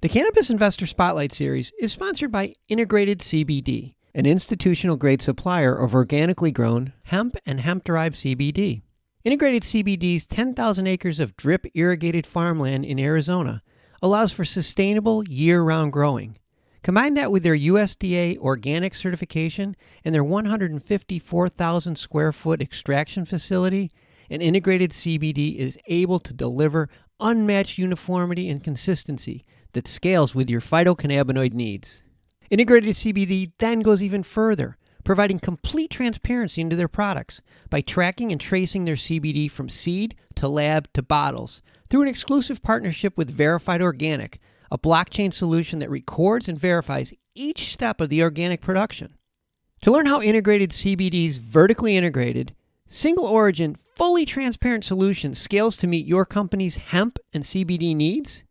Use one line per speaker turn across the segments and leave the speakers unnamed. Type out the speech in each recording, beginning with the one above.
The Cannabis Investor Spotlight Series is sponsored by Integrated CBD, an institutional-grade supplier of organically grown hemp and hemp-derived CBD. Integrated CBD's 10,000 acres of drip-irrigated farmland in Arizona allows for sustainable year-round growing. Combine that with their USDA organic certification and their 154,000 square foot extraction facility, and Integrated CBD is able to deliver unmatched uniformity and consistency that scales with your phytocannabinoid needs. Integrated CBD then goes even further, providing complete transparency into their products by tracking and tracing their CBD from seed to lab to bottles through an exclusive partnership with Verified Organic, a blockchain solution that records and verifies each step of the organic production. To learn how Integrated CBD's vertically integrated, single origin, fully transparent solution scales to meet your company's hemp and CBD needs,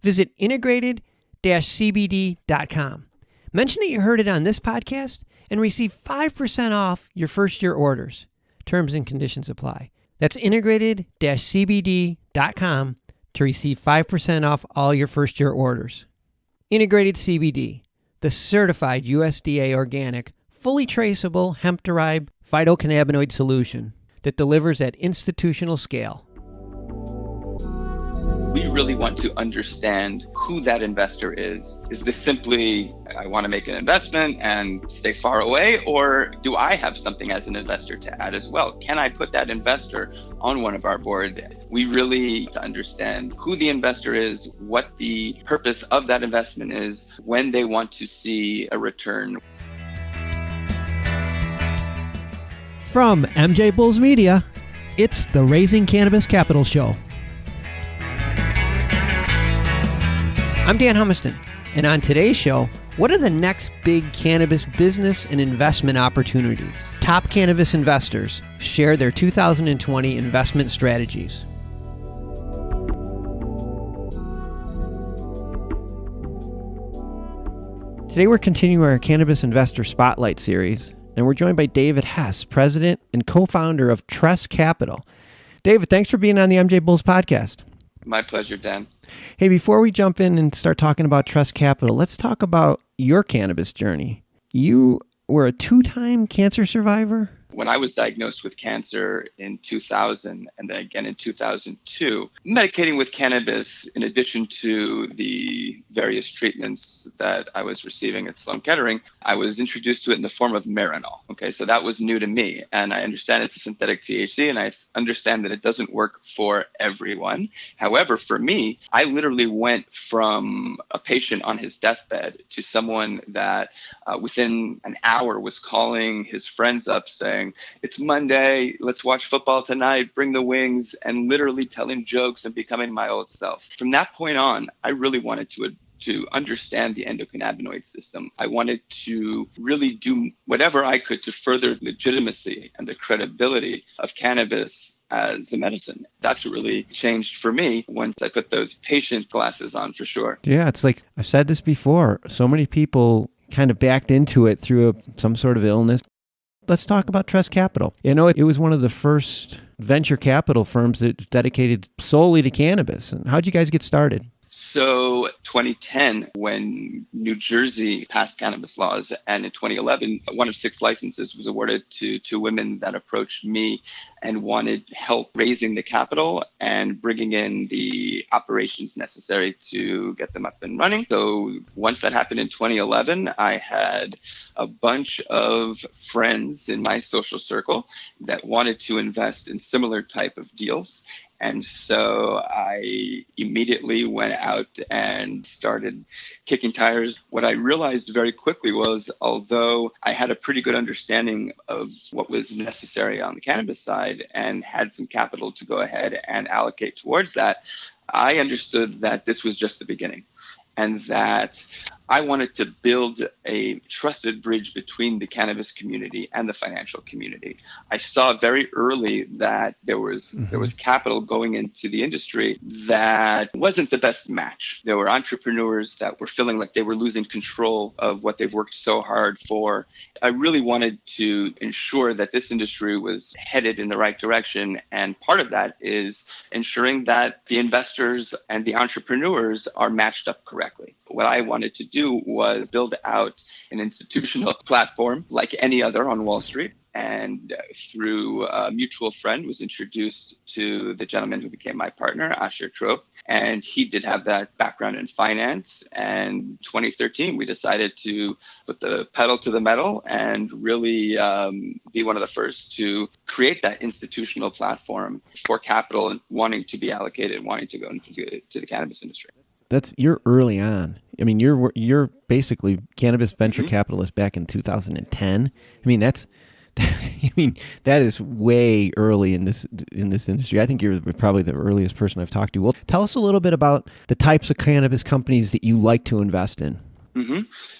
visit integrated-cbd.com. Mention that you heard it on this podcast and receive 5% off your first year orders. Terms and conditions apply. That's integrated-cbd.com to receive 5% off all your first year orders. Integrated CBD, the certified USDA organic, fully traceable hemp-derived phytocannabinoid solution that delivers at institutional scale.
We really want to understand who that investor is. Is this simply, I want to make an investment and stay far away, or do I have something as an investor to add as well? Can I put that investor on one of our boards? We really to understand who the investor is, what the purpose of that investment is, when they want to see a return.
From MJBulls Media, it's the Raising Cannabis Capital Show. I'm Dan Humiston, and on today's show, what are the next big cannabis business and investment opportunities? Top cannabis investors share their 2020 investment strategies. Today we're continuing our Cannabis Investor Spotlight series, and we're joined by David Hess, president and co-founder of Tress Capital. David, thanks for being on the MJBulls podcast.
My pleasure, Dan.
Hey, before we jump in and start talking about Tress Capital, let's talk about your cannabis journey. You were a 2-time cancer survivor?
When I was diagnosed with cancer in 2000 and then again in 2002, medicating with cannabis, in addition to the various treatments that I was receiving at Sloan Kettering, I was introduced to it in the form of Marinol. Okay, so that was new to me. And I understand it's a synthetic THC, and I understand that it doesn't work for everyone. However, for me, I literally went from a patient on his deathbed to someone that within an hour was calling his friends up saying, "It's Monday, let's watch football tonight, bring the wings," and literally telling jokes and becoming my old self. From that point on, I really wanted to understand the endocannabinoid system. I wanted to really do whatever I could to further the legitimacy and the credibility of cannabis as a medicine. That's what really changed for me once I put those patient glasses on, for sure.
Yeah, it's like I've said this before. So many people kind of backed into it through some sort of illness. Let's talk about Tress Capital. You know, it was one of the first venture capital firms that dedicated solely to cannabis. And how'd you guys get started?
So 2010, when New Jersey passed cannabis laws, and in 2011, one of 6 licenses was awarded to 2 women that approached me and wanted help raising the capital and bringing in the operations necessary to get them up and running. So once that happened in 2011, I had a bunch of friends in my social circle that wanted to invest in similar type of deals. And so I immediately went out and started kicking tires. What I realized very quickly was, although I had a pretty good understanding of what was necessary on the cannabis side and had some capital to go ahead and allocate towards that, I understood that this was just the beginning, and that I wanted to build a trusted bridge between the cannabis community and the financial community. I saw very early that there was capital going into the industry that wasn't the best match. There were entrepreneurs that were feeling like they were losing control of what they've worked so hard for. I really wanted to ensure that this industry was headed in the right direction. And part of that is ensuring that the investors and the entrepreneurs are matched up correctly. What I wanted to do was build out an institutional platform like any other on Wall Street. And through a mutual friend, was introduced to the gentleman who became my partner, Asher Trope. And he did have that background in finance. And 2013, we decided to put the pedal to the metal and really be one of the first to create that institutional platform for capital and wanting to be allocated, wanting to go into the cannabis industry.
You're early on. I mean, you're basically cannabis venture capitalist back in 2010. I mean, that is way early in this industry. I think you're probably the earliest person I've talked to. Well, tell us a little bit about the types of cannabis companies that you like to invest in.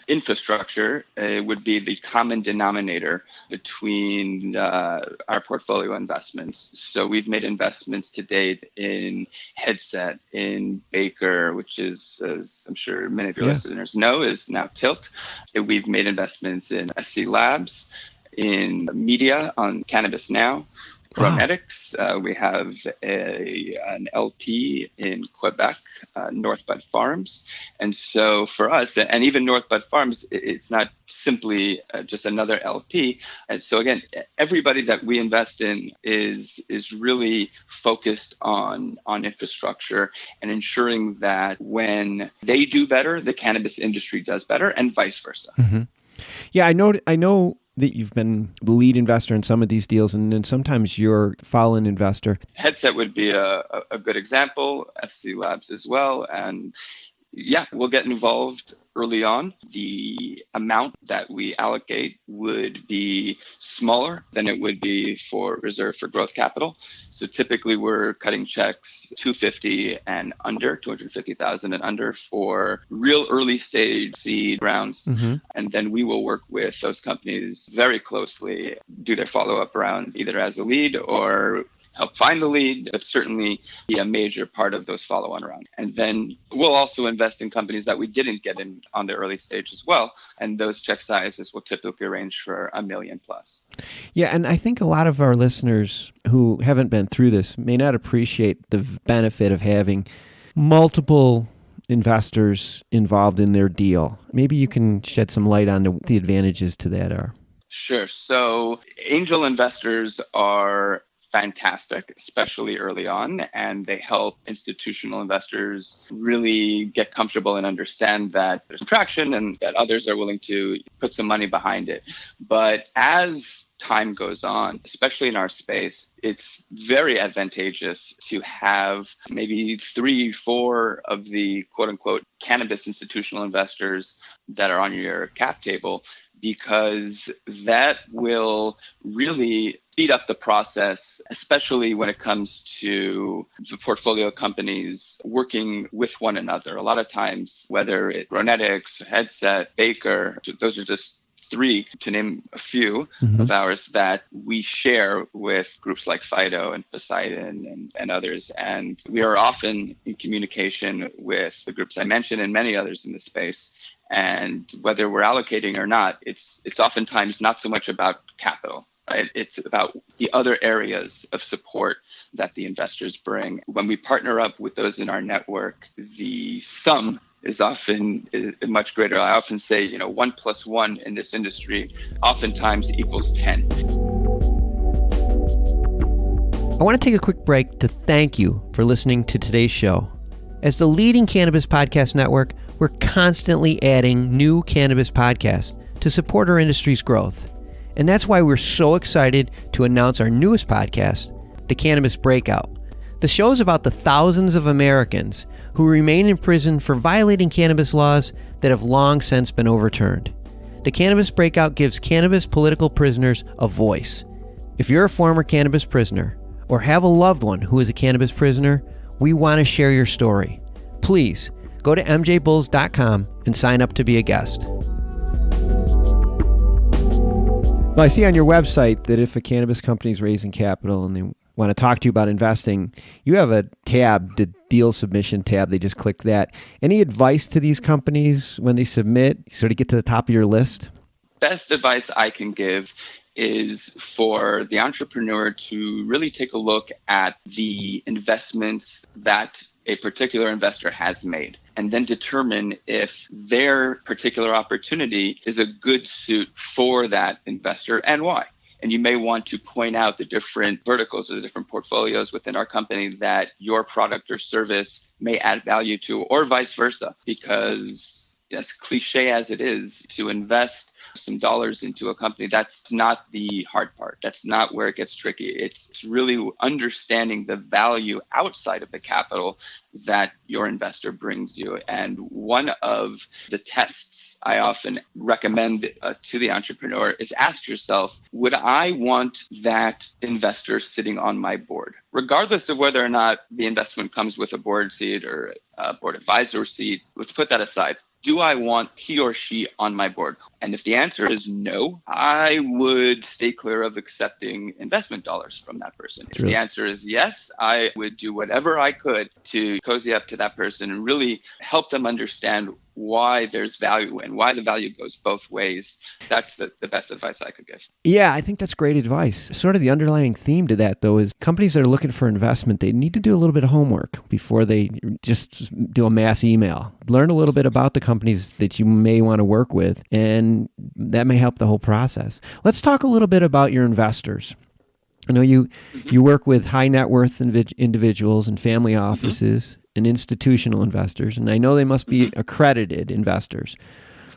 Infrastructure would be the common denominator between our portfolio investments. So we've made investments to date in Headset, in Baker, which is, as I'm sure many of your listeners know, is now Tilt. We've made investments in SC Labs, in media on Cannabis Now, Cronetics. We have an LP in Quebec, North Bud Farms. And so for us, and even North Bud Farms, it's not simply just another LP. And so again, everybody that we invest in is really focused on infrastructure and ensuring that when they do better, the cannabis industry does better, and vice versa.
Yeah, I know that you've been the lead investor in some of these deals, and then sometimes you're follow-in investor.
Headset would be a good example, SC Labs as well. And yeah, we'll get involved early on. The amount that we allocate would be smaller than it would be for reserve for growth capital. So typically we're cutting checks $250,000 and under, $250,000 and under for real early stage seed rounds. And then we will work with those companies very closely, do their follow-up rounds either as a lead or help find the lead, but certainly be a major part of those follow-on rounds. And then we'll also invest in companies that we didn't get in on the early stage as well. And those check sizes will typically range for $1 million plus.
Yeah, and I think a lot of our listeners who haven't been through this may not appreciate the benefit of having multiple investors involved in their deal. Maybe you can shed some light on what the advantages to that are.
Sure. So angel investors are fantastic, especially early on, and they help institutional investors really get comfortable and understand that there's traction and that others are willing to put some money behind it. But as time goes on, especially in our space, it's very advantageous to have maybe 3-4 of the quote unquote cannabis institutional investors that are on your cap table, because that will really speed up the process, especially when it comes to the portfolio companies working with one another. A lot of times, whether it's Cronetics, Headset, Baker, those are just 3 to name a few of ours that we share with groups like Fido and Poseidon and others. And we are often in communication with the groups I mentioned and many others in the space. And whether we're allocating or not, it's oftentimes not so much about capital, right? It's about the other areas of support that the investors bring. When we partner up with those in our network, the sum is often much greater. I often say, 1 + 1 in this industry oftentimes equals 10.
I want to take a quick break to thank you for listening to today's show. As the leading cannabis podcast network, we're constantly adding new cannabis podcasts to support our industry's growth. And that's why we're so excited to announce our newest podcast, The Cannabis Breakout. The show is about the thousands of Americans who remain in prison for violating cannabis laws that have long since been overturned. The Cannabis Breakout gives cannabis political prisoners a voice. If you're a former cannabis prisoner or have a loved one who is a cannabis prisoner, we want to share your story. Please Go to MJBulls.com and sign up to be a guest. Well, I see on your website that if a cannabis company is raising capital and they want to talk to you about investing, you have a tab, the deal submission tab. They just click that. Any advice to these companies when they submit, sort of get to the top of your list?
Best advice I can give is for the entrepreneur to really take a look at the investments that a particular investor has made, and then determine if their particular opportunity is a good suit for that investor and why. And you may want to point out the different verticals or the different portfolios within our company that your product or service may add value to, or vice versa, because as cliche as it is, to invest some dollars into a company, that's not the hard part. That's not where it gets tricky. It's really understanding the value outside of the capital that your investor brings you. And one of the tests I often recommend to the entrepreneur is ask yourself, would I want that investor sitting on my board? Regardless of whether or not the investment comes with a board seat or a board advisor seat, let's put that aside. Do I want he or she on my board? And if the answer is no, I would stay clear of accepting investment dollars from that person. If the answer is yes, I would do whatever I could to cozy up to that person and really help them understand why there's value and why the value goes both ways. That's the best advice I could give.
Yeah, I think that's great advice. Sort of the underlying theme to that, though, is companies that are looking for investment, they need to do a little bit of homework before they just do a mass email. Learn a little bit about the companies that you may want to work with, and that may help the whole process. Let's talk a little bit about your investors. I know you work with high net worth individuals and family offices and institutional investors, and I know they must be accredited investors.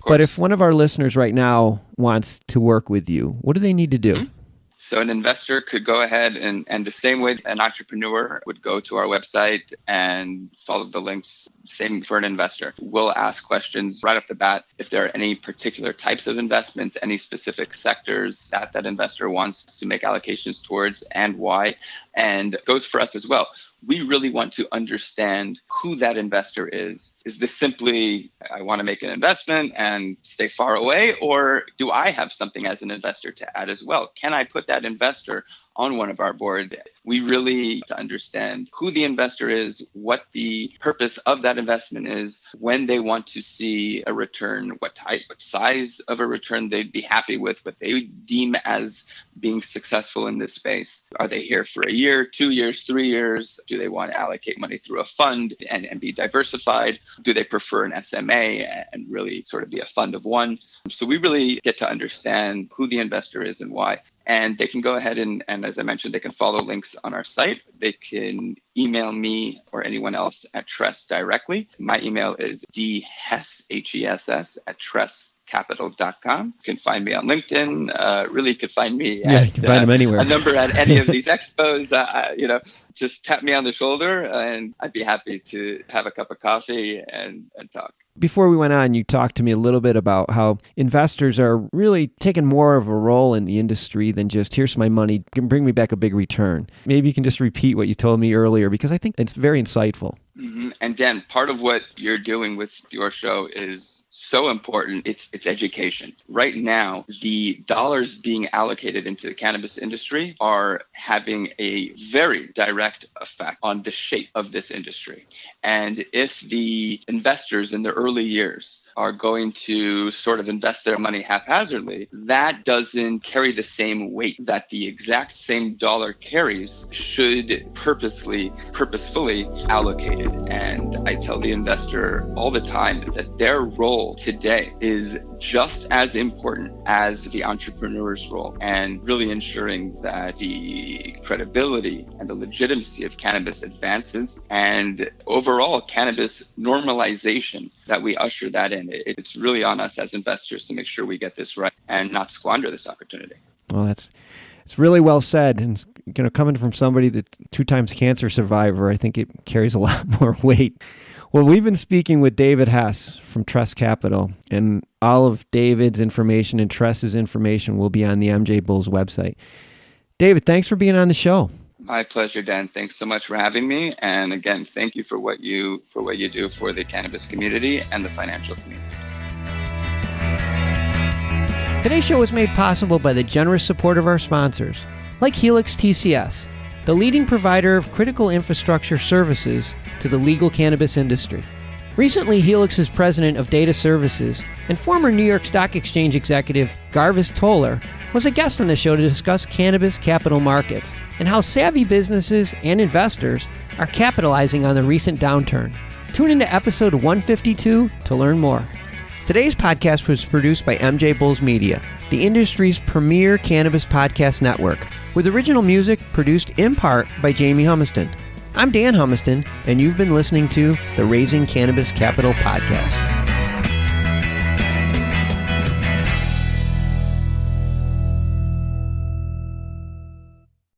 But if one of our listeners right now wants to work with you, what do they need to do?
So an investor could go ahead and the same way an entrepreneur would go to our website and follow the links, same for an investor. We'll ask questions right off the bat if there are any particular types of investments, any specific sectors that investor wants to make allocations towards and why, and it goes for us as well. We really want to understand who that investor is. Is this simply, I want to make an investment and stay far away, or do I have something as an investor to add as well? Can I put that investor on one of our boards? We really to understand who the investor is, what the purpose of that investment is, when they want to see a return, what type, what size of a return they'd be happy with, what they deem as being successful in this space. Are they here for a year, 2 years, 3 years? Do they want to allocate money through a fund and be diversified? Do they prefer an SMA and really sort of be a fund of one? So we really get to understand who the investor is and why. And they can go ahead and as I mentioned, they can follow links on our site. They can email me or anyone else at Tress directly. My email is dhess, H-E-S-S, at tresscapital.com. You can find me on LinkedIn. Really, you could find me
you can find them anywhere.
A number at any of these expos. Just tap me on the shoulder and I'd be happy to have a cup of coffee and talk.
Before we went on, you talked to me a little bit about how investors are really taking more of a role in the industry than just, here's my money, bring me back a big return. Maybe you can just repeat what you told me earlier, because I think it's very insightful.
And Dan, part of what you're doing with your show is so important. It's education. Right now, the dollars being allocated into the cannabis industry are having a very direct effect on the shape of this industry. And if the investors in the early years are going to sort of invest their money haphazardly, that doesn't carry the same weight that the exact same dollar carries should purposefully allocated. And I tell the investor all the time that their role today is just as important as the entrepreneur's role, and really ensuring that the credibility and the legitimacy of cannabis advances, and overall cannabis normalization, that we usher that in. It's really on us as investors to make sure we get this right and not squander this opportunity.
Well, it's really well said. And coming from somebody that's 2 times cancer survivor, I think it carries a lot more weight. Well, we've been speaking with David Hess from Tress Capital, and all of David's information and Tress's information will be on the MJBulls website. David, thanks for being on the show.
My pleasure, Dan. Thanks so much for having me. And again, thank you for what you do for the cannabis community and the financial community.
Today's show was made possible by the generous support of our sponsors, like Helix TCS, the leading provider of critical infrastructure services to the legal cannabis industry. Recently, Helix's president of data services and former New York Stock Exchange executive Garvis Toller was a guest on the show to discuss cannabis capital markets and how savvy businesses and investors are capitalizing on the recent downturn. Tune into episode 152 to learn more. Today's podcast was produced by MJBulls Media, the industry's premier cannabis podcast network, with original music produced in part by Jamie Humiston. I'm Dan Humiston, and you've been listening to the Raising Cannabis Capital podcast.